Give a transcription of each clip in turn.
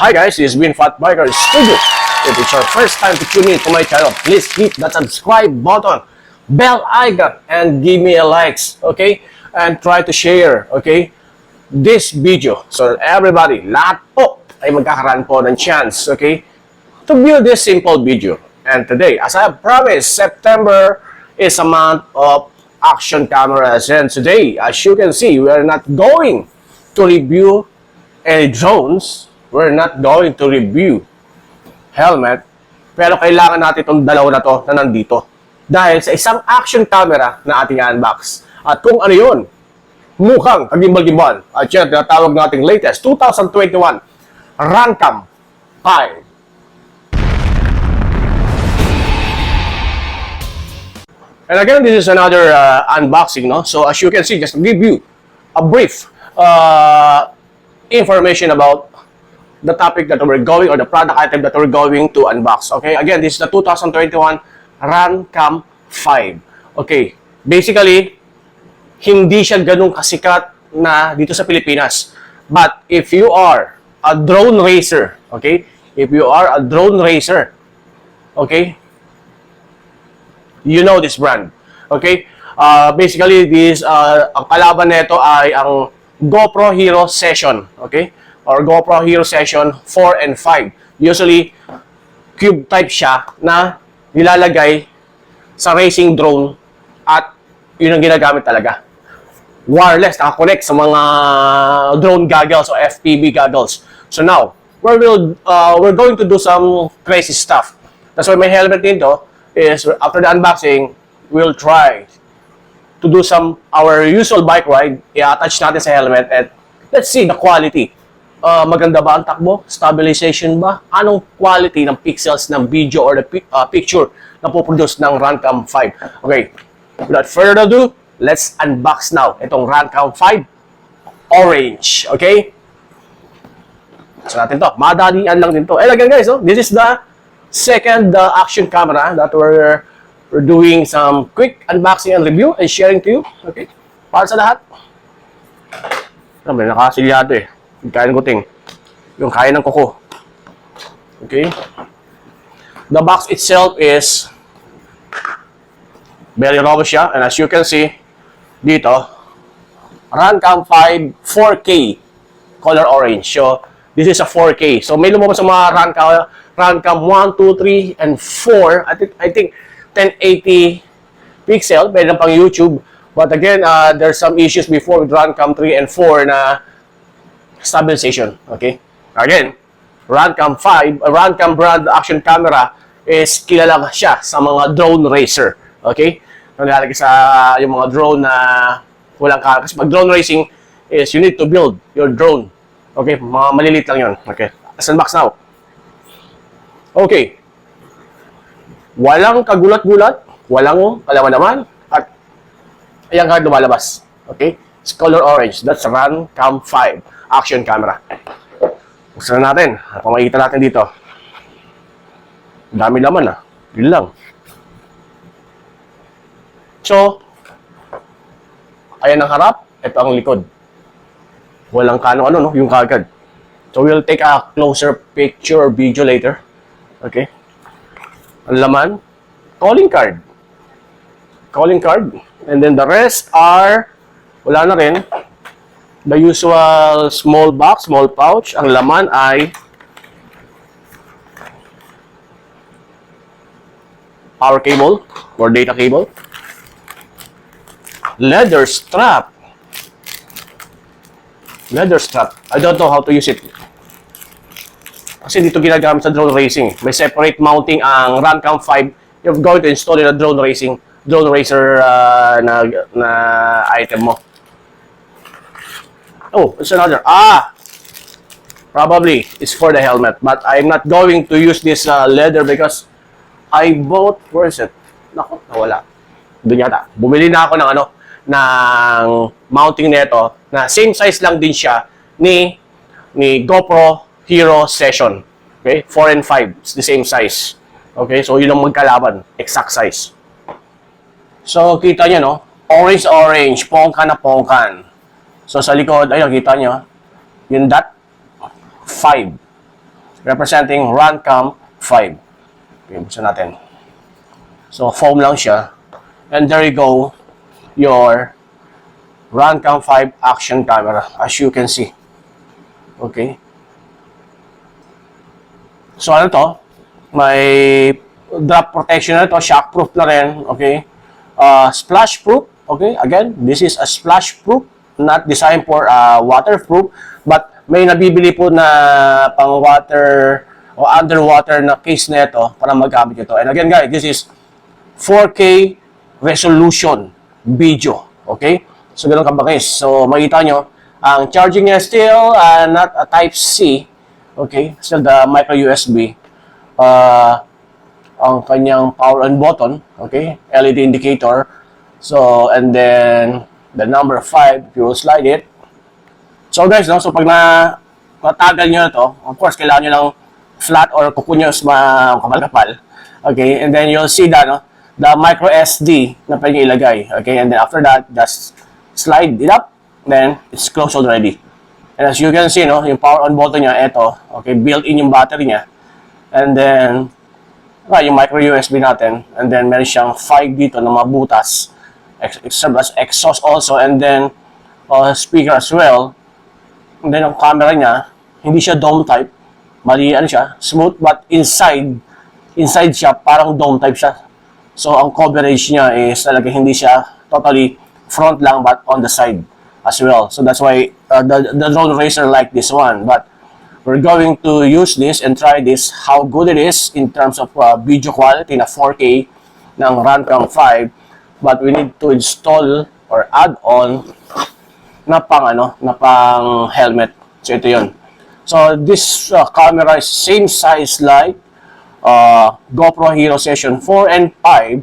Hi guys, this is Win Fat Biker Studio. If it's your first time to tune in to my channel, please hit that subscribe button, bell icon, and give me a likes, okay? And try to share, okay, this video so that everybody, lahat po, ay magkakaroon po ng chance, okay, to view this simple video. And today, as I have promised, September is a month of action cameras. And today, as you can see, we are not going to review any drones. We're not going to review helmet. Pero kailangan natin itong dalawa na to na nandito. Dahil sa isang action camera na ating unbox. At kung ano yun, mukhang kagimbal-gimbal. At yan, tinatawag nating latest 2021 Runcam 5. And again, this is another unboxing, no? So as you can see, just to give you a brief information about the topic that we're going, or the product item that we're going to unbox. Okay, again, this is the 2021 Runcam 5. Okay, basically, hindi siya ganun kasikat na dito sa Pilipinas. But if you are a drone racer, okay, if you are a drone racer, okay, you know this brand. Okay, basically, this ang kalaban nito ay ang GoPro Hero Session. Okay, or GoPro Hero Session 4 and 5. Usually, cube type siya na nilalagay sa racing drone at yun ang ginagamit talaga. Wireless, nakakonect sa mga drone goggles o FPV goggles. So now, we're going to do some crazy stuff. That's why my helmet dito is, after the unboxing, we'll try to do our usual bike ride. I-attach natin sa helmet and let's see the quality. Maganda ba ang takbo? Stabilization ba? Anong quality ng pixels ng video or the picture na puproduce ng Runcam 5? Okay, without further ado, let's unbox now itong Runcam 5 Orange. Okay? So natin to. Madalian lang din to. And again guys, this is the second action camera that we're doing some quick unboxing and review and sharing to you. Okay? Para sa lahat. May nakasilyado eh. Yung kaya ng kuting. Yung kaya ng kuko. Okay? The box itself is very robust siya. And as you can see, dito, Runcam 5 4K color orange. So, this is a 4K. So, may lumabas sa mga Runcam 1, 2, 3, and 4. I think 1080 pixel. Pwede pang YouTube. But again, there's some issues before with Runcam 3 and 4 na stabilization. Okay? Again, Runcam 5, Runcam brand action camera is kilala siya sa mga drone racer. Okay? Nalalagay sa yung mga drone na walang camera. Kasi pag drone racing is you need to build your drone. Okay? Mga malilit lang yun. Okay? Let's unbox now. Okay. Walang kagulat-gulat, walang kalaman-laman, at ayan ka lumalabas. Okay? It's color orange. That's Runcam 5 action camera. Buksan na natin. Kung makikita natin dito. Dami laman ah. Yun lang. So, ayan ang harap. Ito ang likod. Walang kano-ano, no? Yung kagad. So, we'll take a closer picture or video later. Okay? Ang laman, calling card. Calling card. And then the rest are, wala na rin. The usual small box, small pouch. Ang laman ay power cable or data cable. Leather strap. Leather strap. I don't know how to use it. Kasi dito ginagamit sa drone racing. May separate mounting ang Runcam 5. You're going to install in a drone racer na item mo. Oh, it's another. Probably it's for the helmet. But I'm not going to use this leather because I bought, where is it? Naku, nawala. Doon yata. Bumili na ako ng mounting nito na same size lang din siya ni GoPro Hero Session. Okay? 4 and 5. It's the same size. Okay? So, yun ang magkalaban. Exact size. So, kita nyo, no? Orange, pongkan na pongkan. So, sa likod, ayun, kita nyo, yung dot 5. representing Runcam 5. Okay, buksan natin. So, foam lang siya. And there you go, your Runcam 5 action camera, as you can see. Okay. So, ano to? May drop protection na to, shockproof na rin. Okay. Splash proof. Okay. Again, this is a splash proof, not designed for waterproof. But may nabibili po na pang water o underwater na case na ito para magamit ito. And again, guys, this is 4K resolution video. Okay? So, ganun kabangis. So, makita nyo, ang charging niya still not a Type-C. Okay? Still the micro USB. Ang kanyang power on button. Okay? LED indicator. So, and then, the number 5, if you will slide it. So, guys, no? So, pag matagal nyo na to, of course, kailangan nyo ng flat or kukunyos kapal-kapal. Okay? And then, you'll see that, no? The micro SD na pwede ilagay. Okay, and then after that, just slide it up, then it's closed already. And as you can see, no, yung power on button niya, ito, okay, built-in yung battery niya. And then, yung micro USB natin, and then meron siyang 5 dito na mga butas, exhaust also, and then speaker as well. And then ang camera niya, hindi siya dome type, mali ano siya, smooth, but inside siya, parang dome type siya. So, ang coverage niya is talaga hindi siya totally front lang but on the side as well. So, that's why the drone racer like this one. But we're going to use this and try this, how good it is in terms of video quality na 4K ng Runcam 5. But we need to install or add on na pang helmet. So, ito yun. So, this camera is same size like GoPro Hero Session 4 and 5.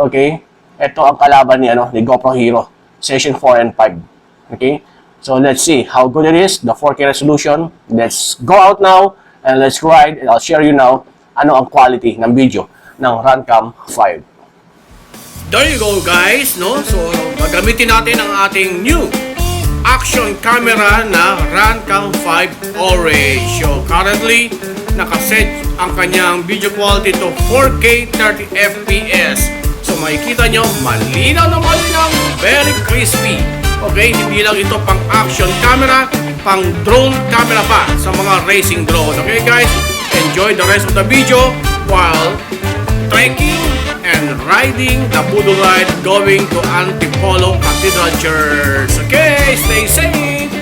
Okay? Ito ang kalaban ni GoPro Hero Session 4 and 5. Okay? So, let's see how good it is, the 4K resolution. Let's go out now and let's ride, and I'll share you now ano ang quality ng video ng Runcam 5. There you go, guys, no? So, gagamitin natin ang ating new action camera na Runcam 5 Orange. So, currently, nakaset ang kanyang video quality to 4K 30 FPS. So makikita nyo, malinaw na malinaw, very crispy. Okay, hindi lang ito pang action camera, pang drone camera pa sa mga racing drone. Okay guys, enjoy the rest of the video while trekking and riding the Budo Ride going to Antipolo Cathedral Church. Okay, stay safe!